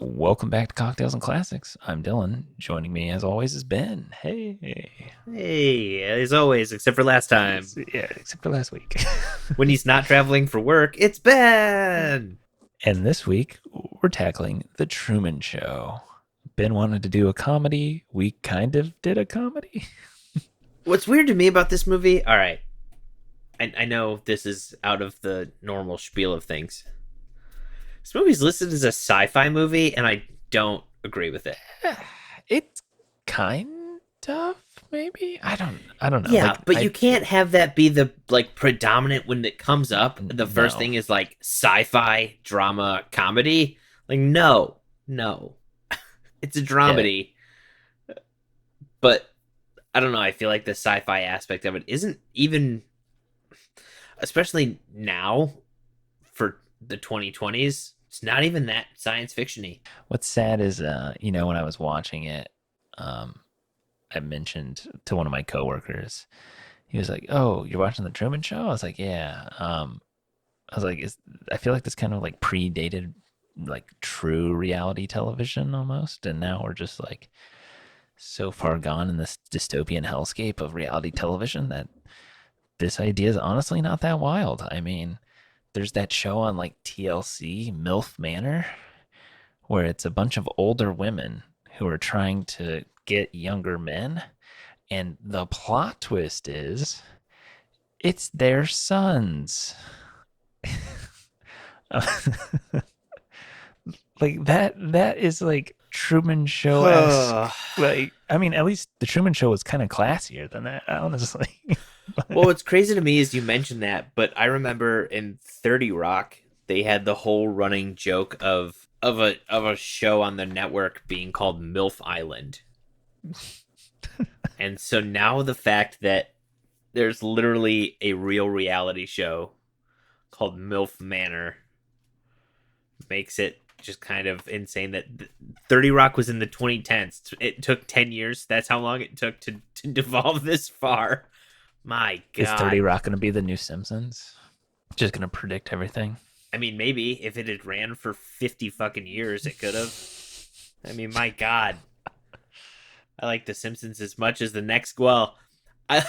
Welcome back to Cocktails and Classics. I'm Dylan. Joining me, as always, is Ben. Hey. Hey, as always, except for last time. Yeah, except for last week. When he's not traveling for work, it's Ben! And this week, we're tackling The Truman Show. Ben wanted to do a comedy. We kind of did a comedy. What's weird to me about this movie, alright, I know this is out of the normal spiel of things. This movie's listed as a sci-fi movie, and I don't agree with it. It's kind of, maybe? I don't know. Yeah, but you can't have that be the predominant when it comes up. The first No. thing is sci-fi drama comedy. No. It's a dramedy, but I don't know. I feel like the sci-fi aspect of it isn't even, especially now for the 2020s. It's not even that science fictiony. What's sad is, when I was watching it, I mentioned to one of my coworkers, he was like, "Oh, you're watching the Truman Show?" I was like, "Yeah." I was like, I feel like this kind of like predated like true reality television almost, and now we're just like so far gone in this dystopian hellscape of reality television that this idea is honestly not that wild. I mean, there's that show on like TLC, MILF Manor, where it's a bunch of older women who are trying to get younger men. And the plot twist is it's their sons. Like that is like Truman Show esque. Like, I mean, at least the Truman Show was kind of classier than that, honestly. Well, what's crazy to me is you mentioned that, but I remember in 30 Rock, they had the whole running joke of a show on the network being called MILF Island. And so now the fact that there's literally a real reality show called MILF Manor makes it just kind of insane that 30 Rock was in the 2010s. It took 10 years. That's how long it took to devolve this far. My Is 30 God. Rock going to be the new Simpsons? Just going to predict everything? I mean, maybe if it had ran for 50 fucking years, it could have. I mean, my God. I like The Simpsons as much as the next. Well, I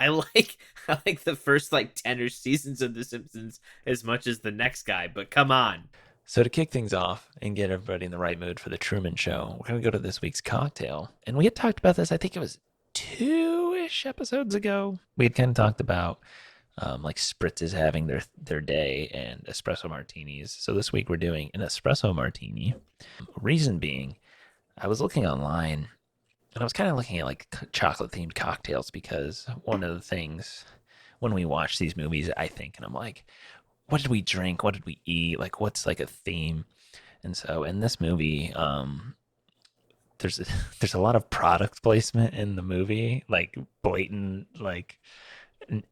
I like I like the first 10 or seasons of The Simpsons as much as the next guy. But come on, So, to kick things off and get everybody in the right mood for the Truman Show, we're going to go to this week's cocktail. And we had talked about this, I think it was two-ish episodes ago. We had kind of talked about like spritzes having their day and espresso martinis. So this week we're doing an espresso martini. Reason being, I was looking online and I was kind of looking at like chocolate themed cocktails because one of the things when we watch these movies, I think, and I'm like, what did we drink? What did we eat? Like, what's like a theme? And so in this movie, there's a, there's a lot of product placement in the movie, like blatant, like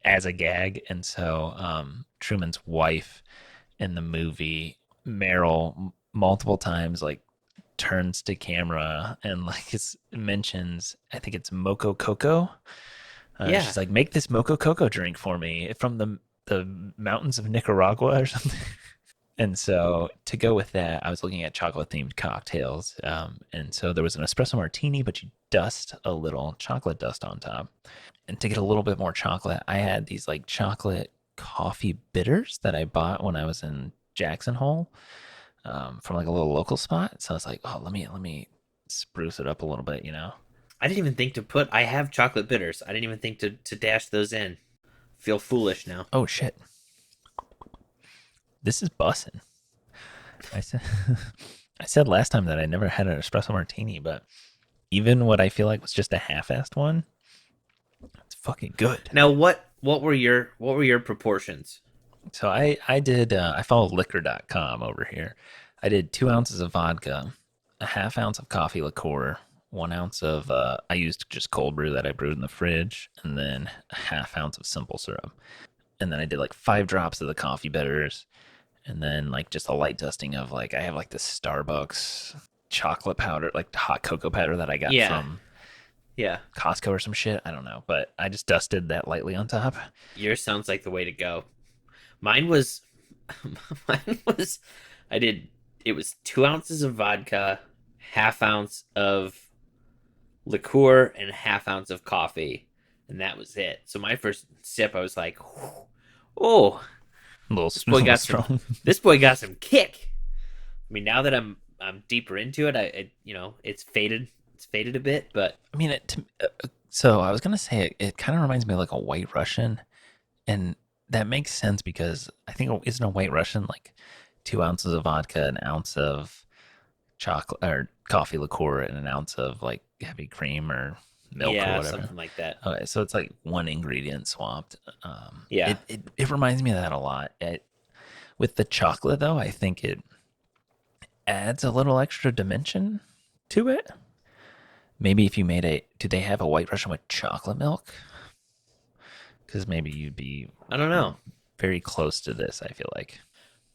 as a gag. And so Truman's wife in the movie, Meryl, multiple times like turns to camera and like it mentions, I think it's Moco Coco. yeah. She's like, make this Moco Coco drink for me from the mountains of Nicaragua or something. And so to go with that, I was looking at chocolate themed cocktails. And so there was an espresso martini, but you dust a little chocolate dust on top. And to get a little bit more chocolate, I had these like chocolate coffee bitters that I bought when I was in Jackson Hole, from like a little local spot. So I was like, oh, let me spruce it up a little bit. I didn't even think to put. I have chocolate bitters. I didn't even think to dash those in. Feel foolish now. Oh shit, this is bussin'. I said I said last time that I never had an espresso martini, but even what I feel like was just a half-assed one, it's fucking good. Now, what were your proportions? So I did I follow liquor.com over here. I did 2 ounces of vodka, a half ounce of coffee liqueur, 1 ounce of I used just cold brew that I brewed in the fridge, and then a half ounce of simple syrup. And then I did like 5 drops of the coffee bitters, and then like just a light dusting of like I have like this Starbucks chocolate powder, like hot cocoa powder that I got Yeah, from yeah. Costco or some shit. I don't know, but I just dusted that lightly on top. Yours sounds like the way to go. Mine was, mine was. I did It was 2 ounces of vodka, half ounce of liqueur, and half ounce of coffee, and that was it. So my first sip, I was like, "Oh, A little, this a boy little got some. strong. This boy got some kick." I mean, now that I'm deeper into it, it's faded. It's faded a bit, but I mean, so I was gonna say it kind of reminds me of like a White Russian, and that makes sense because I think isn't a White Russian like 2 ounces of vodka, an ounce of chocolate or coffee liqueur, and an ounce of like heavy cream or milk or yeah, whatever. something like that. Okay, so it's like one ingredient swapped. Yeah, It reminds me of that a lot. With the chocolate though, I think it adds a little extra dimension to it. Maybe if you made do they have a White Russian with chocolate milk? Because maybe you'd be I don't know. very close to this, I feel like.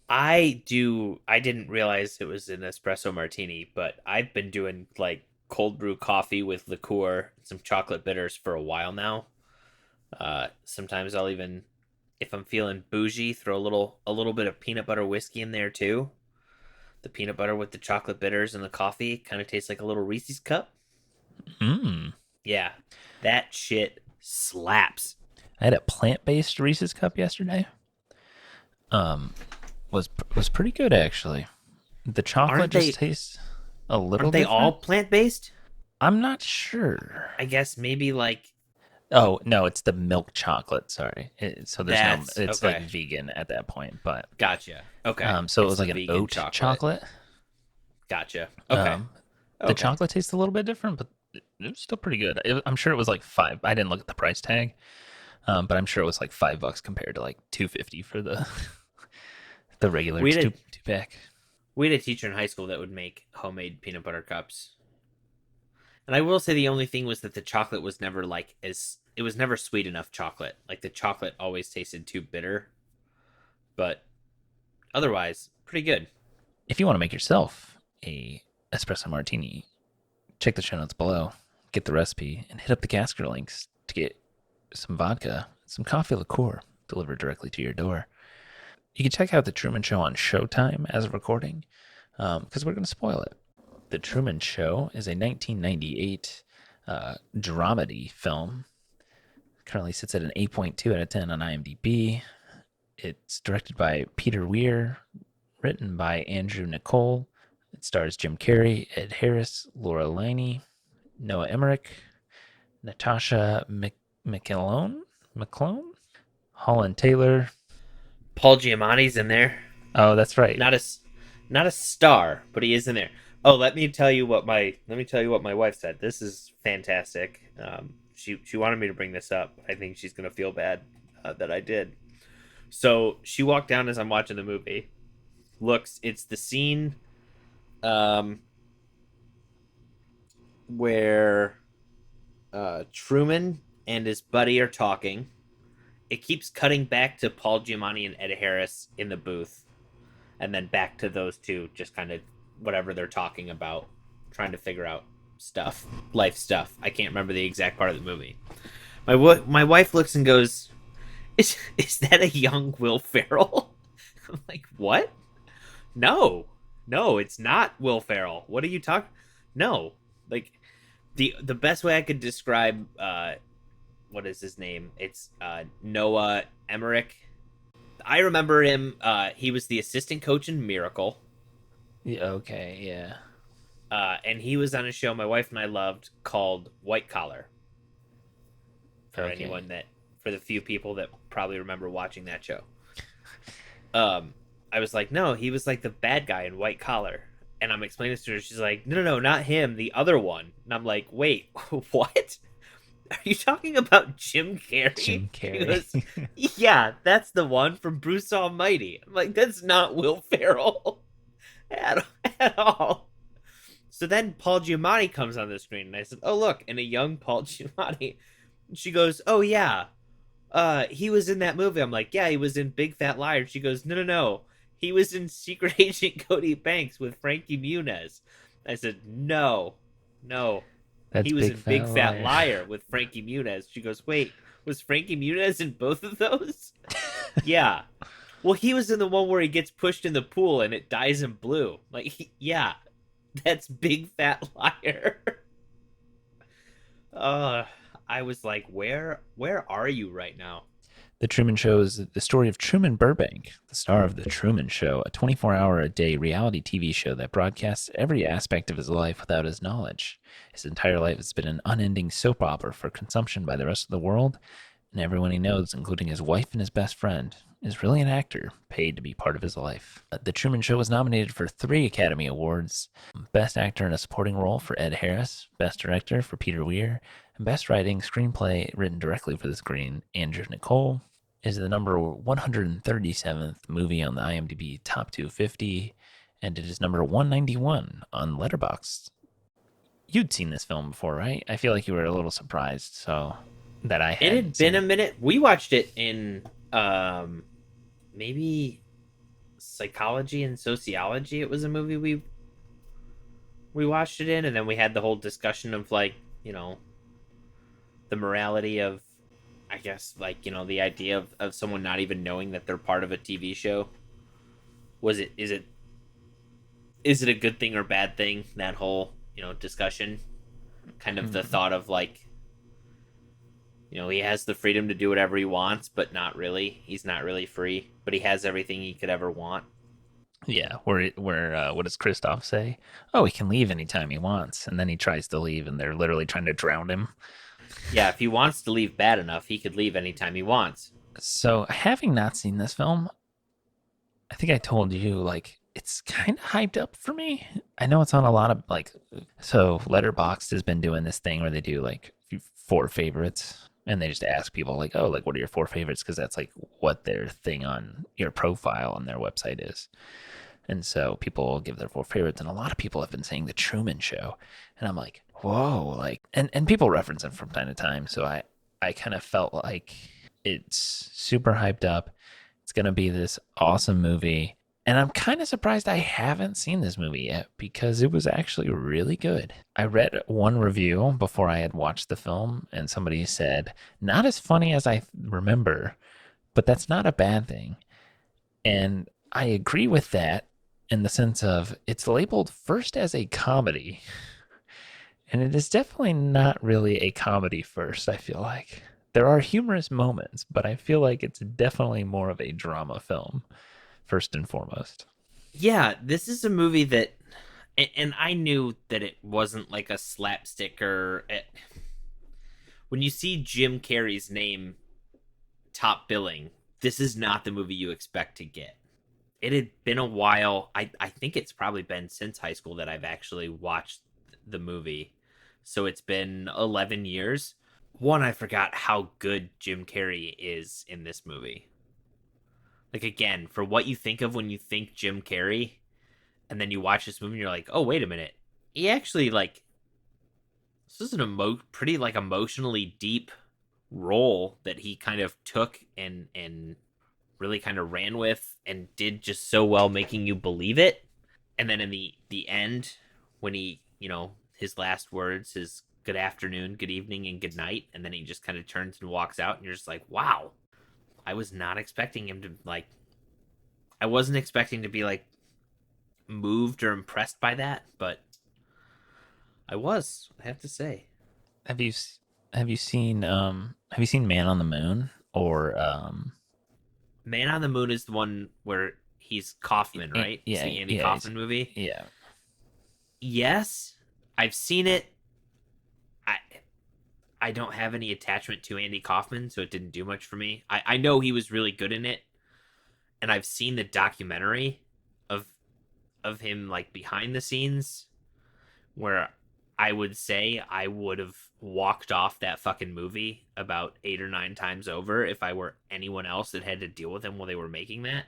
I do. I didn't realize it was an espresso martini, but I've been doing like cold brew coffee with liqueur and some chocolate bitters for a while now. Sometimes I'll even, if I'm feeling bougie, throw a little bit of peanut butter whiskey in there too. The peanut butter with the chocolate bitters and the coffee kind of tastes like a little Reese's cup. Mm. Yeah, that shit slaps. I had a plant-based Reese's cup yesterday. Um, was pretty good actually. The chocolate Aren't they? just tastes a little Aren't they different. all plant based? I'm not sure. I guess maybe like Oh no, it's the milk chocolate. Sorry. So there's that's no. It's okay. like vegan at that point, but Gotcha. Okay. so it It's was the like an vegan oat chocolate. Gotcha. Okay. The Okay. chocolate tastes a little bit different, but it was still pretty good. I'm sure it was like five. I didn't look at the price tag, but I'm sure it was like $5 compared to like 250 for the the regular We had a, two pack. we had a teacher in high school that would make homemade peanut butter cups. And I will say the only thing was that the chocolate was never like as it was never sweet enough chocolate. Like the chocolate always tasted too bitter. But otherwise, pretty good. If you want to make yourself a espresso martini, check the show notes below, get the recipe, and hit up the Casker links to get some vodka, some coffee liqueur delivered directly to your door. You can check out The Truman Show on Showtime as of recording, because we're going to spoil it. The Truman Show is a 1998 dramedy film. Currently sits at an 8.2 out of 10 on IMDb. It's directed by Peter Weir, written by Andrew Nicole. It stars Jim Carrey, Ed Harris, Laura Linney, Noah Emmerich, Natasha McClone, Holland Taylor. Paul Giamatti's in there. Oh, that's right. Not a star, but he is in there. Oh, let me tell you what my wife said. This is fantastic. She wanted me to bring this up. I think she's gonna feel bad that I did. So she walked down as I'm watching the movie. It's the scene where Truman and his buddy are talking. It keeps cutting back to Paul Giamatti and Ed Harris in the booth, and then back to those two, just kind of whatever they're talking about, trying to figure out life stuff. I can't remember the exact part of the movie. My wife looks and goes, "Is that a young Will Ferrell?" I'm like, "What? No, it's not Will Ferrell. What are you talking? No, like the best way I could describe what is his name? It's Noah Emmerich. I remember him. He was the assistant coach in Miracle. Yeah, okay, yeah. And he was on a show my wife and I loved called White Collar. For the few people that probably remember watching that show. I was like, no, he was like the bad guy in White Collar. And I'm explaining this to her. She's like, no, not him, the other one. And I'm like, wait, what? Are you talking about Jim Carrey? Jim Carrey. Goes, yeah, that's the one from Bruce Almighty. I'm like, that's not Will Ferrell at all. So then Paul Giamatti comes on the screen, and I said, oh, look, and a young Paul Giamatti. And she goes, oh, yeah, he was in that movie. I'm like, yeah, he was in Big Fat Liar. She goes, no. He was in Secret Agent Cody Banks with Frankie Muniz. I said, no. That's he was in Big Fat Liar. Liar with Frankie Muniz. She goes, wait, was Frankie Muniz in both of those? Yeah. Well, he was in the one where he gets pushed in the pool and it dyes in blue. Like, yeah, that's big fat liar. uh, I was like, where are you right now? The Truman Show is the story of Truman Burbank, the star of The Truman Show, a 24-hour-a-day reality TV show that broadcasts every aspect of his life without his knowledge. His entire life has been an unending soap opera for consumption by the rest of the world, and everyone he knows, including his wife and his best friend, is really an actor paid to be part of his life. The Truman Show was nominated for 3 Academy Awards: Best Actor in a Supporting Role for Ed Harris, Best Director for Peter Weir, and Best Writing Screenplay written directly for the screen, Andrew Nicole. Is the number 137th movie on the IMDb Top 250, and it is number 191 on Letterboxd. You'd seen this film before, right? I feel like you were a little surprised, so that I It hadn't had been seen a it. minute. We watched it in maybe psychology and sociology. It was a movie we watched it in, and then we had the whole discussion of like, the morality of, I guess, like, the idea of someone not even knowing that they're part of a TV show. Was it is it a good thing or bad thing, that whole, discussion? Kind of the Mm. thought of like, he has the freedom to do whatever he wants, but not really. He's not really free, but he has everything he could ever want. Yeah, where what does Christoph say? Oh, he can leave anytime he wants, and then he tries to leave, and they're literally trying to drown him. Yeah, if he wants to leave bad enough, he could leave anytime he wants. So, having not seen this film, I think I told you like it's kind of hyped up for me. I know it's on a lot of like, so Letterboxd has been doing this thing where they do like 4 favorites, and they just ask people like, oh, like what are your 4 favorites? Because that's like what their thing on your profile on their website is. And so people will give their 4 favorites, and a lot of people have been saying the Truman Show, and I'm like, whoa, like, and people reference it from time to time. So I kind of felt like it's super hyped up. It's gonna be this awesome movie, and I'm kind of surprised I haven't seen this movie yet because it was actually really good. I read one review before I had watched the film, and somebody said not as funny as I remember, but that's not a bad thing. And I agree with that in the sense of it's labeled first as a comedy, and it is definitely not really a comedy first, I feel like. There are humorous moments, but I feel like it's definitely more of a drama film, first and foremost. Yeah, this is a movie that, and I knew that it wasn't like a slapstick or. When you see Jim Carrey's name top billing, this is not the movie you expect to get. It had been a while. I think it's probably been since high school that I've actually watched the movie. So it's been 11 years. One, I forgot how good Jim Carrey is in this movie. Like, again, for what you think of when you think Jim Carrey, and then you watch this movie and you're like, oh, wait a minute. He actually, like, this is an pretty, like, emotionally deep role that he kind of took and really kind of ran with and did just so well making you believe it. And then in the end, when he, his last words, his good afternoon, good evening, and good night, and then he just kind of turns and walks out, and you're just like, wow, I was not expecting him to, like, I wasn't expecting to be like moved or impressed by that, but I was, I have to say. Have you have you seen Man on the Moon or Man on the Moon is the one where he's Kaufman, right? It's yeah, the Andy yeah, Kaufman movie. yeah. Yes, I've seen it. I I don't have any attachment to Andy Kaufman, so it didn't do much for me. I know he was really good in it, and I've seen the documentary of him like behind the scenes where I would say I would have walked off that fucking movie about 8 or 9 times over if I were anyone else that had to deal with him while they were making that.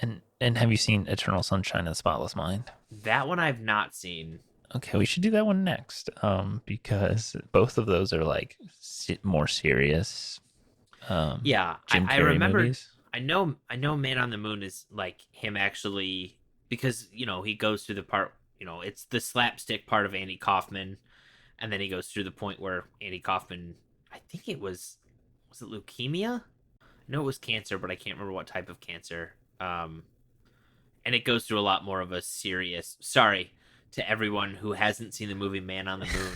And have you seen Eternal Sunshine of the Spotless Mind? That one I've not seen. Okay, we should do that one next. Because both of those are like more serious Yeah, Jim I Carrey remembered. movies. I know Man on the Moon is like him actually, because he goes through the part, it's the slapstick part of Andy Kaufman, and then he goes through the point where Andy Kaufman, I think it was it leukemia? know it was cancer, but I can't remember what type of cancer. And it goes through a lot more of a serious. Sorry to everyone who hasn't seen the movie Man on the Moon,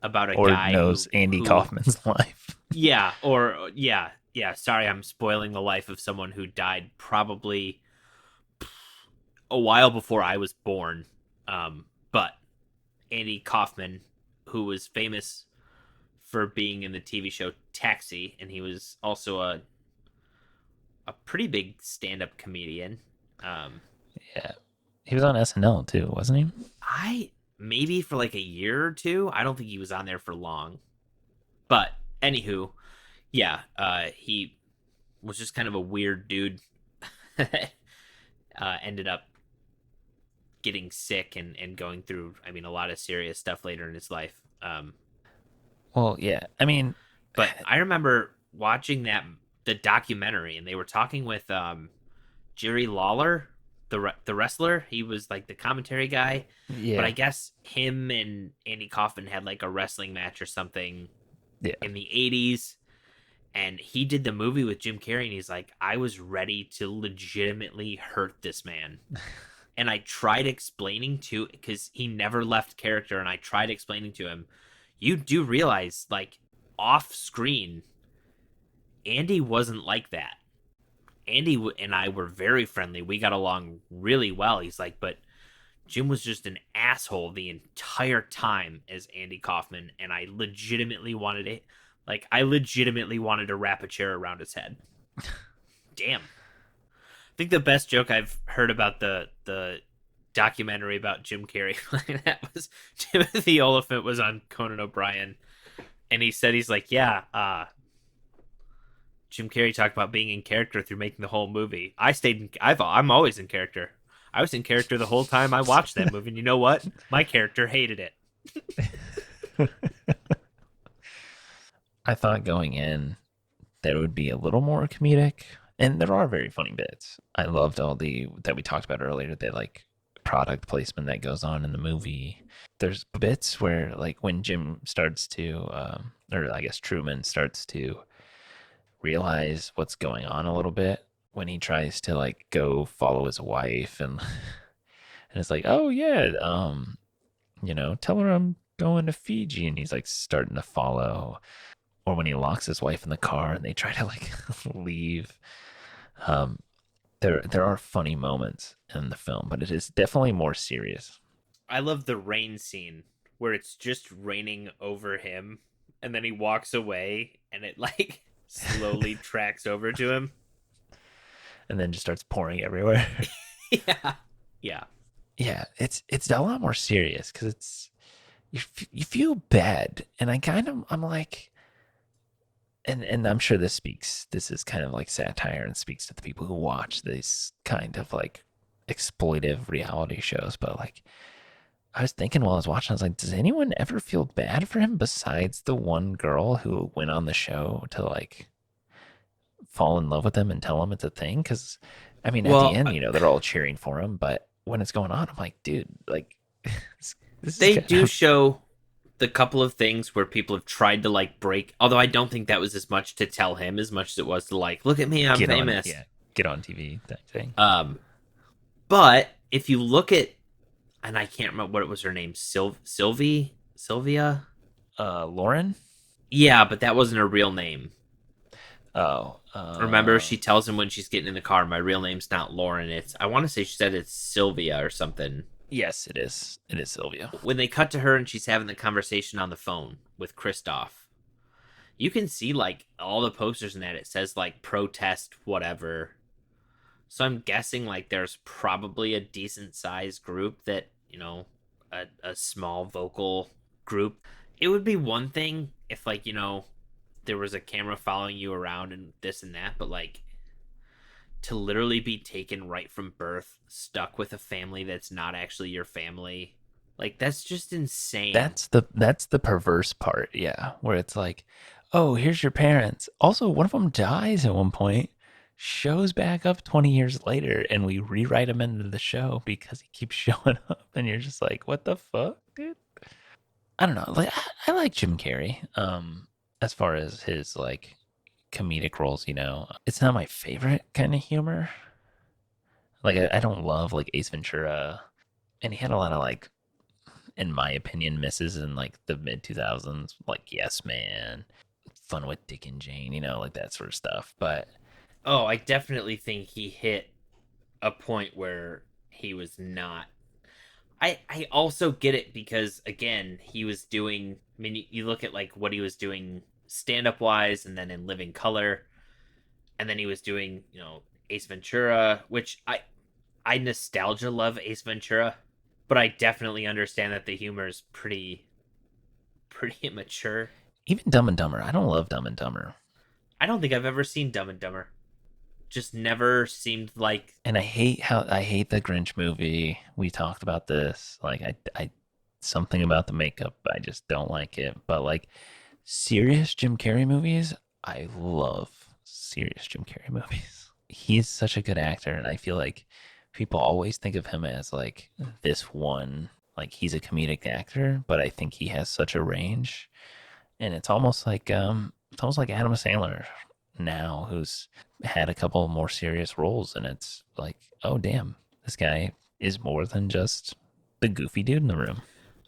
about a Or guy knows Andy who Kaufman's life. yeah, or yeah. Sorry, I'm spoiling the life of someone who died probably a while before I was born. But Andy Kaufman, who was famous for being in the TV show Taxi, and he was also a pretty big stand up comedian. Um, Yeah. He was on SNL too, wasn't he? I maybe for like a year or two. I don't think he was on there for long. But anywho, yeah, he was just kind of a weird dude. Ended up getting sick and going through, I mean, a lot of serious stuff later in his life. Well, yeah. I mean, But I remember watching the documentary, and they were talking with Jerry Lawler, the wrestler. He was like the commentary guy. But I yeah. guess him and Andy Kaufman had like a wrestling match or something Yeah. in the 80s. And he did the movie with Jim Carrey, and he's like, I was ready to legitimately hurt this man. And I tried explaining to, because he never left character, and I tried explaining to him, you do realize, like, off screen, Andy wasn't like that. Andy and I were very friendly. We got along really well. He's like, but Jim was just an asshole the entire time as Andy Kaufman, and I legitimately wanted it. Like, I legitimately wanted to wrap a chair around his head. Damn. I think the best joke I've heard about the documentary about Jim Carrey that was Timothy Oliphant was on Conan O'Brien, and he said he's like, yeah, Jim Carrey talked about being in character through making the whole movie. I'm always in character. I was in character the whole time I watched that movie, and you know what? My character hated it. I thought going in that it would be a little more comedic, and there are very funny bits. I loved all the that we talked about earlier, the like product placement that goes on in the movie. There's bits where like when Jim starts to, or I guess Truman starts to realize what's going on a little bit when he tries to like go follow his wife and it's like, oh yeah, tell her I'm going to Fiji, and he's like starting to follow, or when he locks his wife in the car and they try to like leave. Um, there are funny moments in the film, but it is definitely more serious. I love the rain scene where it's just raining over him, and then he walks away, and it like slowly tracks over to him. And then just starts pouring everywhere. Yeah, yeah. Yeah, it's a lot more serious because you feel bad, and I'm like, and I'm sure this is kind of like satire and speaks to the people who watch these kind of like exploitive reality shows, but like I was thinking while I was watching, I was like, does anyone ever feel bad for him besides the one girl who went on the show to like fall in love with him and tell him it's a thing? Because I mean, at the Well, end, they're all cheering for him, but when it's going on, I'm like, dude, like this is they kind do of show the couple of things where people have tried to like break. Although I don't think that was as much to tell him as much as it was to like, look at me, I'm get on, famous. yeah, get on TV that thing. Um, but if you look at, and I can't remember what it was her name, Sylvia. Lauren. Yeah, but that wasn't her real name. Oh, Remember, she tells him when she's getting in the car, my real name's not Lauren. It's, I want to say she said it's Sylvia or something. yes, it is. It is Sylvia. When they cut to her and she's having the conversation on the phone with Christoph, you can see like all the posters in that. It says like protest, whatever. So I'm guessing like there's probably a decent sized group that, a small vocal group. It would be one thing if like, there was a camera following you around and this and that, but like to literally be taken right from birth, stuck with a family that's not actually your family, like that's just insane. That's the perverse part, yeah, where it's like, oh, here's your parents. Also, one of them dies at one point, shows back up 20 years later, and we rewrite him into the show because he keeps showing up, and you're just like, what the fuck, dude? I don't know. Like, I like Jim Carrey. As far as his like comedic roles, It's not my favorite kind of humor. Like I don't love like Ace Ventura, and he had a lot of like, in my opinion, misses in like the mid 2000s, like Yes Man, Fun with Dick and Jane, like that sort of stuff. But Oh, I definitely think he hit a point where he was not. I also get it because again, he was doing. I mean, you look at like what he was doing stand up wise, and then in Living Color, and then he was doing Ace Ventura, which I nostalgia love Ace Ventura, but I definitely understand that the humor is pretty immature. even Dumb and Dumber, I don't love Dumb and Dumber. I don't think I've ever seen Dumb and Dumber. Just never seemed like. And I hate the Grinch movie. We talked about this. Like I something about the makeup, I just don't like it. But like serious Jim Carrey movies, I love serious Jim Carrey movies. He's such a good actor, and I feel like people always think of him as like this one, like he's a comedic actor, but I think he has such a range. And it's almost like Adam Sandler now, who's had a couple more serious roles, and it's like, oh damn, this guy is more than just the goofy dude in the room.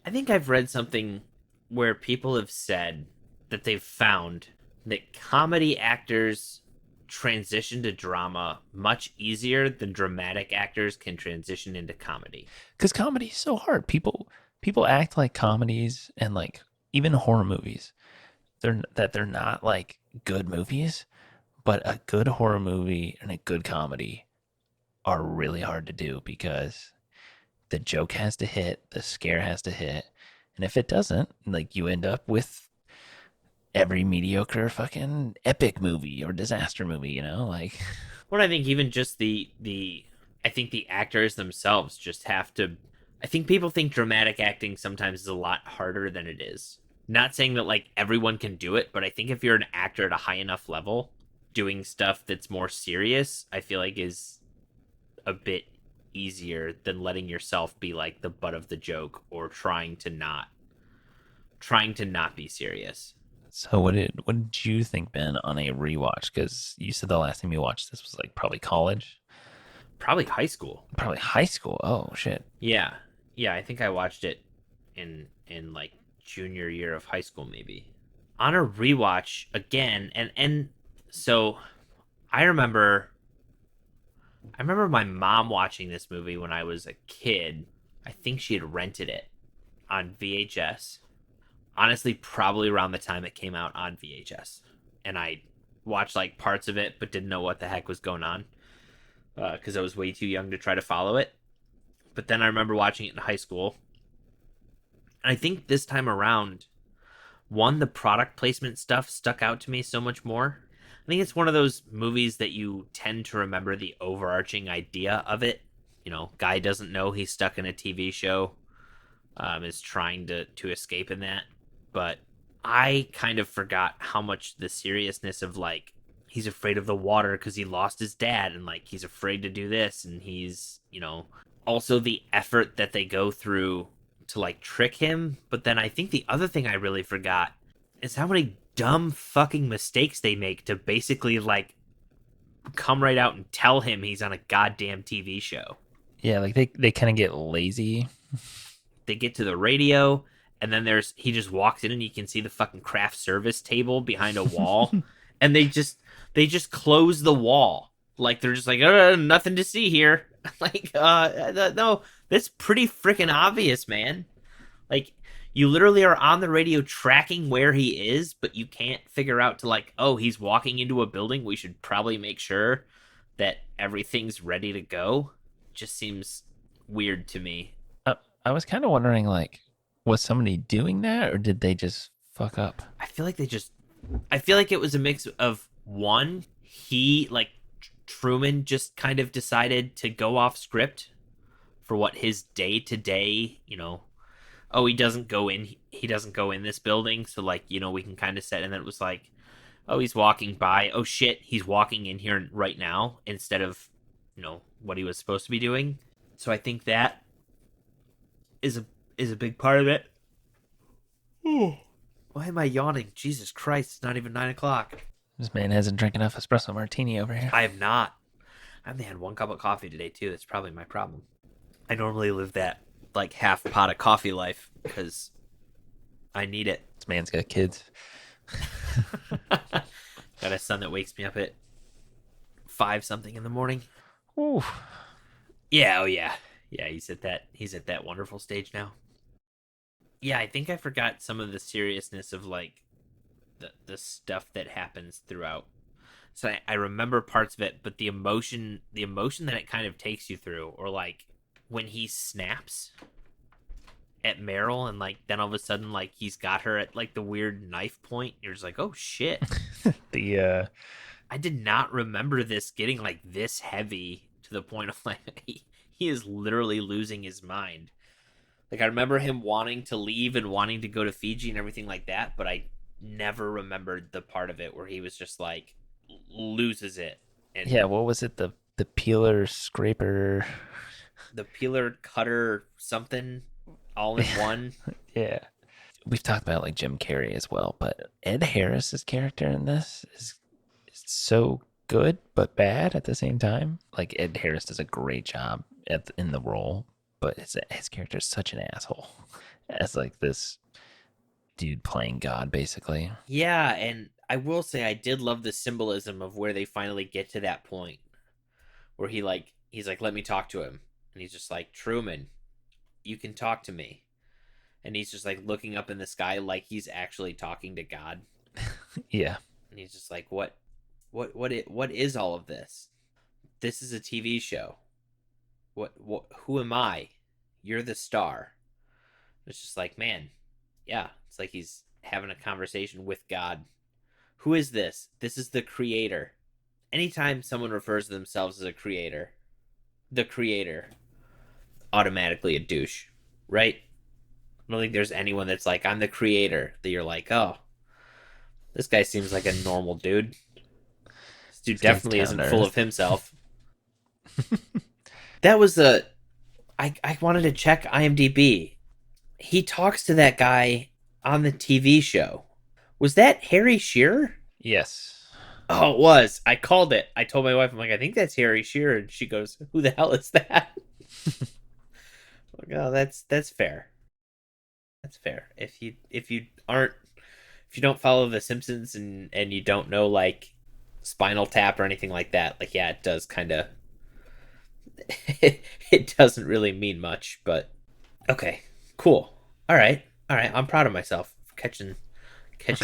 I think I've read something where people have said that they've found that comedy actors transition to drama much easier than dramatic actors can transition into comedy. Because comedy is so hard. People act like comedies, and like even horror movies, they're not like good movies, but a good horror movie and a good comedy are really hard to do because the joke has to hit, the scare has to hit, and if it doesn't, like you end up with every mediocre fucking epic movie or disaster movie, like What I think even just the I think the actors themselves just have to. I think people think dramatic acting sometimes is a lot harder than it is. Not saying that like everyone can do it, but I think if you're an actor at a high enough level, doing stuff that's more serious, I feel like is a bit easier than letting yourself be like the butt of the joke or trying to not be serious. so what did you think, Ben, on a rewatch? Because you said the last time you watched this was like probably college, Probably high school. probably high school. Oh shit. Yeah. Yeah, I think I watched it in like junior year of high school maybe. On a rewatch again and so I remember I remember my mom watching this movie when I was a kid. I think she had rented it on VHS. Honestly, probably around the time it came out on VHS. And I watched like parts of it but didn't know what the heck was going on because I was way too young to try to follow it. But then I remember watching it in high school. And I think this time around, one, the product placement stuff stuck out to me so much more. I think it's one of those movies that you tend to remember the overarching idea of it. Guy doesn't know he's stuck in a TV show, is trying to escape in that. But I kind of forgot how much the seriousness of like he's afraid of the water because he lost his dad, and like he's afraid to do this, and he's also the effort that they go through to like trick him. But then I think the other thing I really forgot is how many dumb fucking mistakes they make to basically like come right out and tell him he's on a goddamn TV show. Yeah, like they kind of get lazy. They get to the radio, and then he just walks in and you can see the fucking craft service table behind a wall, and they just close the wall. Like they're just like, nothing to see here. Like, no, that's pretty freaking obvious, man. Like, you literally are on the radio tracking where he is, but you can't figure out to like, oh, he's walking into a building. We should probably make sure that everything's ready to go. Just seems weird to me. I was kind of wondering, like, was somebody doing that, or did they just fuck up? I feel like it was a mix of one, he like Truman just kind of decided to go off script for what his day to day, oh, he doesn't go in this building, so like, we can kind of set, and then it was like, oh, he's walking by, oh shit, he's walking in here right now instead of, what he was supposed to be doing. So I think that is a big part of it. Why am I yawning? Jesus Christ, it's not even 9 o'clock. This man hasn't drank enough espresso martini over here. I have not. I only had one cup of coffee today too. That's probably my problem. I normally live that like half pot of coffee life because I need it. This man's got kids. Got a son that wakes me up at 5 something in the morning. Ooh. Yeah, oh yeah. Yeah, he's at that wonderful stage now. Yeah, I think I forgot some of the seriousness of like the stuff that happens throughout. So I remember parts of it, but the emotion that it kind of takes you through, or like when he snaps at Meryl and like then all of a sudden like he's got her at like the weird knife point. You're just like, oh shit. the I did not remember this getting like this heavy to the point of like he is literally losing his mind. Like I remember him wanting to leave and wanting to go to Fiji and everything like that, but I never remembered the part of it where he was just like loses it and Yeah, what was it? The peeler scraper. the peeler cutter something all in one. Yeah. We've talked about like Jim Carrey as well, but Ed Harris's character in this is so good but bad at the same time. Like Ed Harris does a great job in the role, but his character is such an asshole as like this dude playing God basically. Yeah, and I will say I did love the symbolism of where they finally get to that point where he's like let me talk to him and he's just like Truman, you can talk to me. And he's just like looking up in the sky like he's actually talking to God. Yeah. And he's just like what is all of this? This is a TV show. What who am I? You're the star. It's just like, man, yeah, it's like he's having a conversation with God. Who is this? This is the creator. Anytime someone refers to themselves as a creator, the creator, automatically a douche, right? I don't think there's anyone that's like, I'm the creator, that you're like, oh, this guy seems like a normal dude. This dude definitely isn't full of himself. That was I wanted to check IMDb. He talks to that guy on the TV show. Was that Harry Shearer? Yes. Oh, it was. I called it. I told my wife, I'm like, I think that's Harry Shearer. And she goes, who the hell is that? Like, oh, that's fair. That's fair. If you don't follow The Simpsons and you don't know like Spinal Tap or anything like that, like yeah, it does kind of it doesn't really mean much, but okay, cool. All right. I'm proud of myself for catching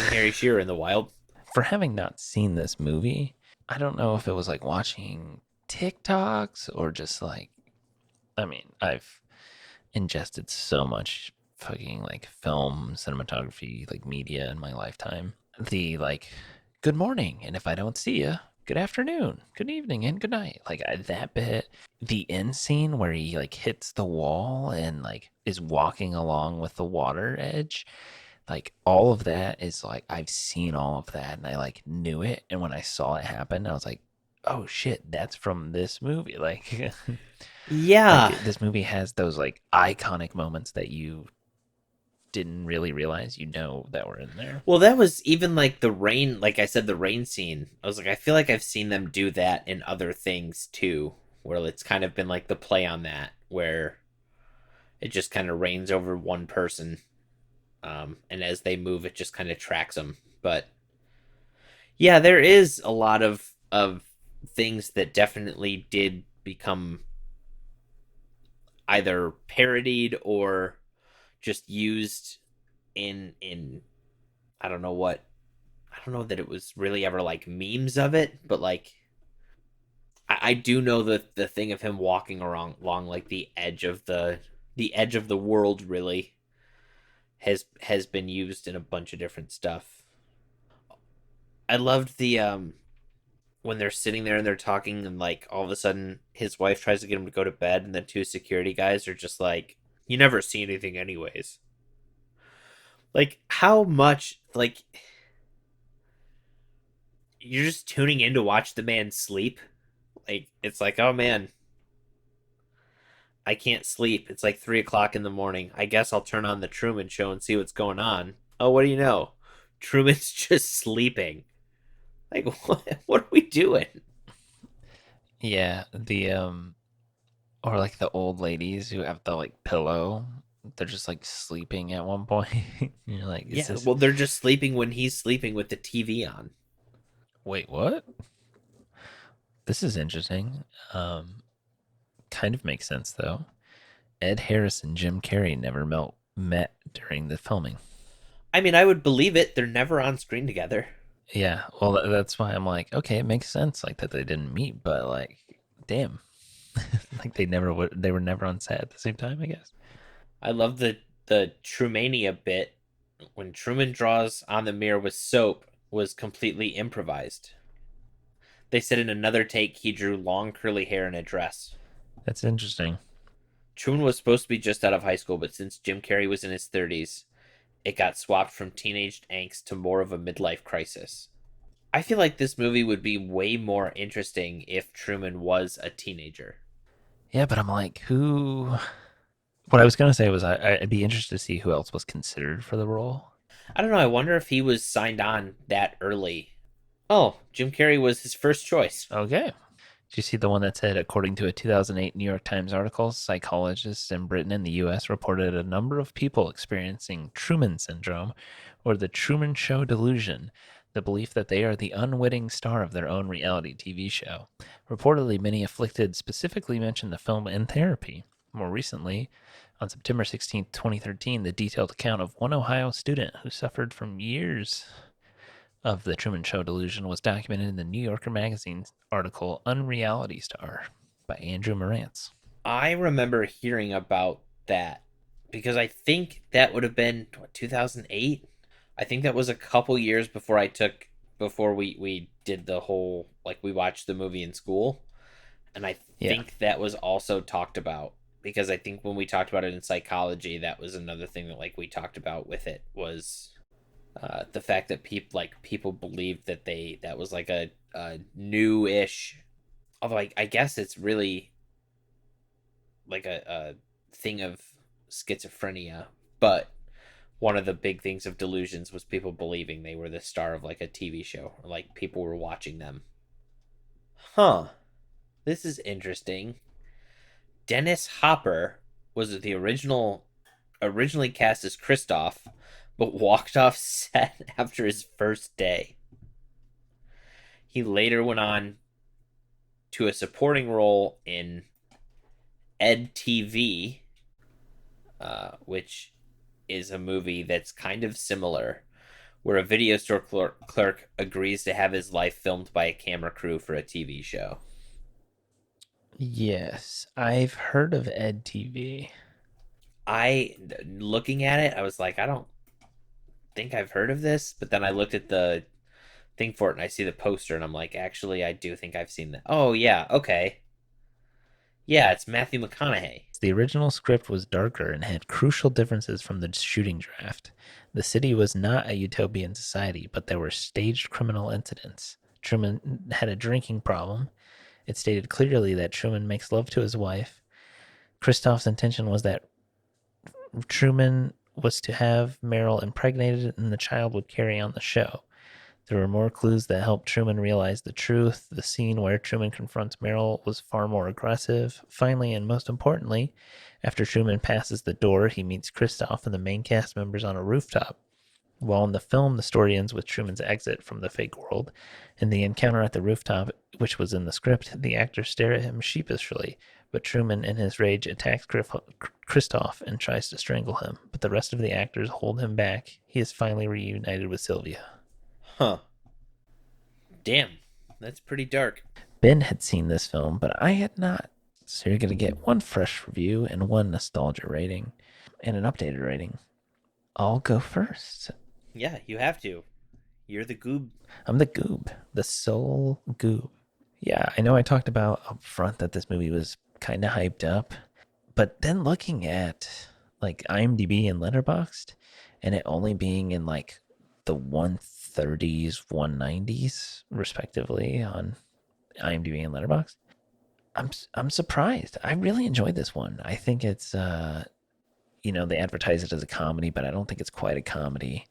Harry Shearer in the wild. For having not seen this movie, I don't know if it was like watching TikToks or just like, I mean, I've ingested so much fucking like film, cinematography, like media in my lifetime. The like, good morning, and if I don't see you, good afternoon, good evening, and good night. Like that bit, the end scene where he like hits the wall and like is walking along with the water edge, like all of that is like I've seen all of that and I like knew it. And when I saw it happen, I was like, oh shit, that's from this movie. Like, Yeah. like this movie has those like iconic moments that you didn't really realize that were in there. Well, that was even like the rain, like I said, the rain scene. I was like, I feel like I've seen them do that in other things too, where it's kind of been like the play on that, where it just kind of rains over one person, and as they move, it just kind of tracks them. But yeah, there is a lot of things that definitely did become either parodied or just used in I don't know what I don't know that it was really ever like memes of it, but like I do know that the thing of him walking around along like the edge of the world really has been used in a bunch of different stuff. I loved the when they're sitting there and they're talking and like all of a sudden his wife tries to get him to go to bed and the two security guys are just like, you never see anything anyways. Like how much like you're just tuning in to watch the man sleep. Like it's like, oh man, I can't sleep. It's like 3 o'clock in the morning. I guess I'll turn on the Truman Show and see what's going on. Oh, what do you know? Truman's just sleeping. Like, what are we doing? Yeah, the or like the old ladies who have the like pillow. They're just like sleeping at one point. You're like, is Yeah, this well, they're just sleeping when he's sleeping with the TV on. wait, what? This is interesting. Um Kind of makes sense though. Ed Harris and Jim Carrey never met during the filming. I mean, I would believe it. They're never on screen together. Yeah, well, that's why I'm like, okay, it makes sense, like that they didn't meet, but like, damn, like they were never on set at the same time, I guess. I love the Trumania bit when Truman draws on the mirror with soap was completely improvised. They said in another take he drew long curly hair and a dress. That's interesting. Truman was supposed to be just out of high school, but since Jim Carrey was in his 30s, it got swapped from teenage angst to more of a midlife crisis. I feel like this movie would be way more interesting if Truman was a teenager. Yeah, but I'm like, who? What I was gonna say was I'd be interested to see who else was considered for the role. I don't know. I wonder if he was signed on that early. Oh, Jim Carrey was his first choice. Okay. Did you see the one that said, according to a 2008 New York Times article, psychologists in Britain and the US reported a number of people experiencing Truman syndrome or the Truman Show delusion, the belief that they are the unwitting star of their own reality TV show. Reportedly, many afflicted specifically mentioned the film in therapy. More recently, on September 16, 2013, the detailed account of one Ohio student who suffered from years of the Truman Show delusion was documented in the New Yorker magazine article Unreality Star by Andrew Morantz. I remember hearing about that because I think that would have been 2008. I think that was a couple years before we did the whole, like, we watched the movie in school, and I Yeah. think that was also talked about because I think when we talked about it in psychology, that was another thing that, like, we talked about with it was the fact that people believed that that was like a new-ish, although I guess it's really like a thing of schizophrenia, but one of the big things of delusions was people believing they were the star of like a TV show, or like people were watching them. Huh. This is interesting. Dennis Hopper was originally cast as Christoph, but walked off set after his first day. He later went on to a supporting role in Ed TV, which is a movie that's kind of similar, where a video store clerk agrees to have his life filmed by a camera crew for a TV show. Yes, I've heard of Ed TV. Looking at it, I was like, I don't think I've heard of this, but then I looked at the thing for it and I see the poster and I'm like, actually, I do think I've seen that. Oh, yeah, okay. Yeah, it's Matthew McConaughey. The original script was darker and had crucial differences from the shooting draft. The city was not a utopian society, but there were staged criminal incidents. Truman had a drinking problem. It stated clearly that Truman makes love to his wife. Christoph's intention was that Truman was to have Meryl impregnated and the child would carry on the show. There were more clues that helped Truman realize the truth. The scene where Truman confronts Meryl was far more aggressive. Finally, and most importantly, after Truman passes the door, he meets Christoph and the main cast members on a rooftop. While in the film, the story ends with Truman's exit from the fake world. In the encounter at the rooftop, which was in the script, the actors stare at him sheepishly, but Truman, in his rage, attacks Christoph and tries to strangle him, but the rest of the actors hold him back. He is finally reunited with Sylvia. Huh. Damn. That's pretty dark. Ben had seen this film, but I had not. So you're going to get one fresh review and one nostalgia rating and an updated rating. I'll go first. Yeah, you have to. You're the goob. I'm the goob, the soul goob. Yeah, I know I talked about up front that this movie was kind of hyped up, but then looking at like IMDb and Letterboxd and it only being in like the 130s, 190s respectively on IMDb and Letterboxd, I'm surprised. I really enjoyed this one. I think it's they advertise it as a comedy, but I don't think it's quite a comedy.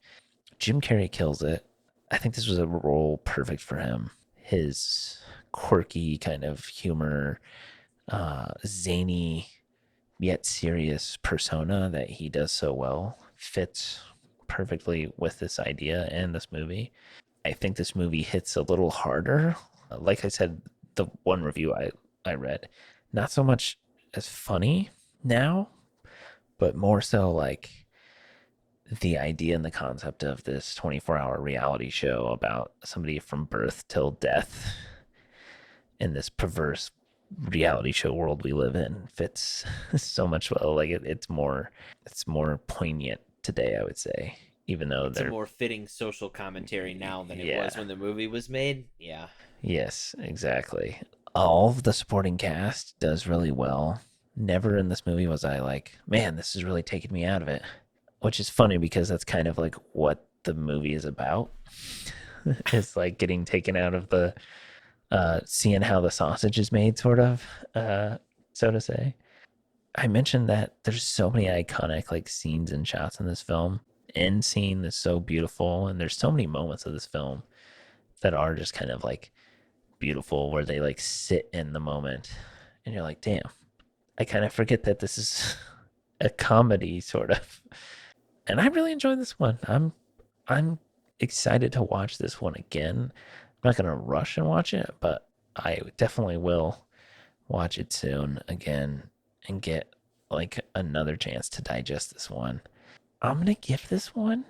Jim Carrey kills it. I think this was a role perfect for him. His quirky kind of humor, zany yet serious persona that he does so well fits perfectly with this idea and this movie. I think this movie hits a little harder. Like I said, the one review I read, not so much as funny now, but more so like the idea and the concept of this 24-hour reality show about somebody from birth till death in this perverse reality show world we live in fits so much well. Like it's more poignant today, I would say, even though It's a they're more fitting social commentary now than it was yeah. when the movie was made. Yeah. Yes, exactly. All of the supporting cast does really well. Never in this movie was I like, man, this is really taking me out of it. Which is funny because that's kind of like what the movie is about. It's like getting taken out of the seeing how the sausage is made, sort of, so to say. I mentioned that there's so many iconic like scenes and shots in this film. End scene is so beautiful, and there's so many moments of this film that are just kind of like beautiful, where they like sit in the moment, and you're like, damn, I kind of forget that this is a comedy, sort of. And I really enjoyed this one. I'm excited to watch this one again. I'm not gonna rush and watch it, but I definitely will watch it soon again and get like another chance to digest this one. I'm gonna give this one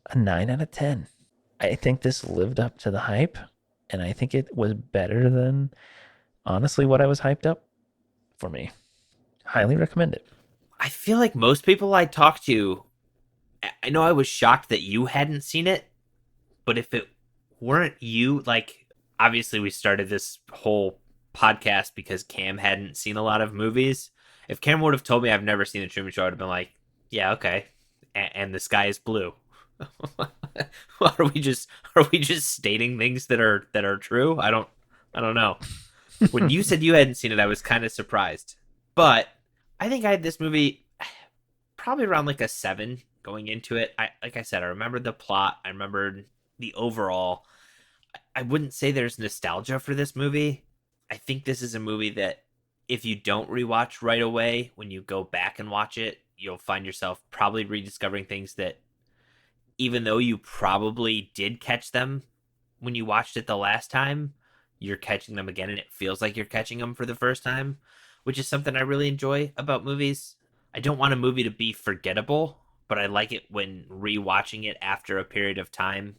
a 9 out of 10. I think this lived up to the hype, and I think it was better than honestly what I was hyped up for me. Highly recommend it. I feel like most people I talked to, I know I was shocked that you hadn't seen it, but if it weren't you, like, obviously we started this whole podcast because Cam hadn't seen a lot of movies. If Cam would have told me I've never seen the Truman Show, I'd have been like, yeah, okay. And the sky is blue. Are we just stating things that are true? I don't know. When you said you hadn't seen it, I was kind of surprised. But I think I had this movie probably around like a 7 going into it. I like I said, I remembered the plot. I remembered the overall. I wouldn't say there's nostalgia for this movie. I think this is a movie that if you don't rewatch right away, when you go back and watch it, you'll find yourself probably rediscovering things that even though you probably did catch them when you watched it the last time, you're catching them again and it feels like you're catching them for the first time, which is something I really enjoy about movies. I don't want a movie to be forgettable, but I like it when rewatching it after a period of time,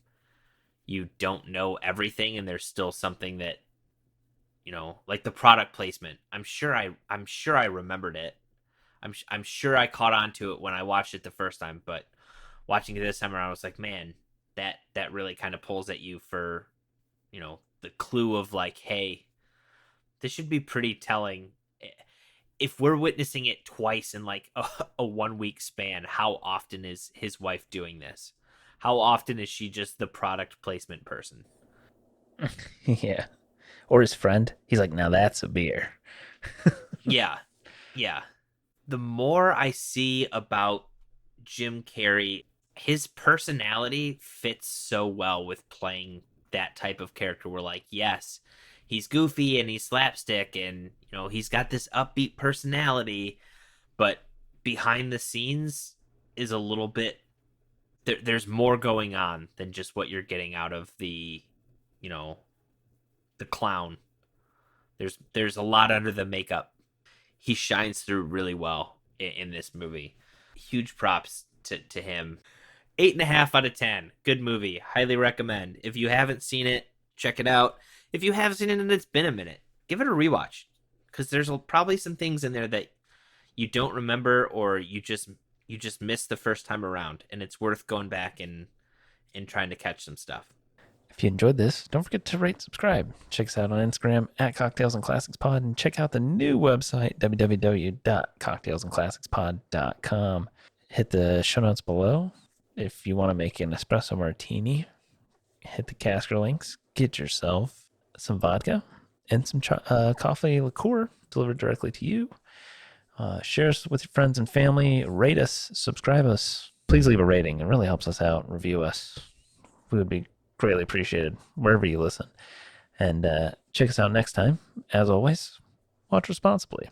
you don't know everything and there's still something that, like the product placement. I'm sure I remembered it. I'm sure I caught on to it when I watched it the first time, but watching it this time around, I was like, man, that really kind of pulls at you for, the clue of like, hey, this should be pretty telling. If we're witnessing it twice in like a 1 week span, how often is his wife doing this? How often is she just the product placement person? Yeah. Or his friend. He's like, now that's a beer. Yeah, yeah. The more I see about Jim Carrey, his personality fits so well with playing that type of character where like, yes, he's goofy and he's slapstick and he's got this upbeat personality, but behind the scenes is a little bit there's more going on than just what you're getting out of you know the clown. There's a lot under the makeup. He shines through really well in this movie. Huge props to him. 8.5 out of 10. Good movie. Highly recommend. If you haven't seen it, check it out. If you have seen it and it's been a minute, give it a rewatch because there's probably some things in there that you don't remember or you just missed the first time around, and it's worth going back and trying to catch some stuff. If you enjoyed this, don't forget to rate and subscribe. Check us out on Instagram at Cocktails and Classics Pod, and check out the new website, www.cocktailsandclassicspod.com. Hit the show notes below. If you want to make an espresso martini, hit the caster links. Get yourself some vodka and some coffee liqueur delivered directly to you. Share us with your friends and family. Rate us, subscribe us. Please leave a rating. It really helps us out. Review us. We would be greatly appreciated wherever you listen. And check us out next time. As always, watch responsibly.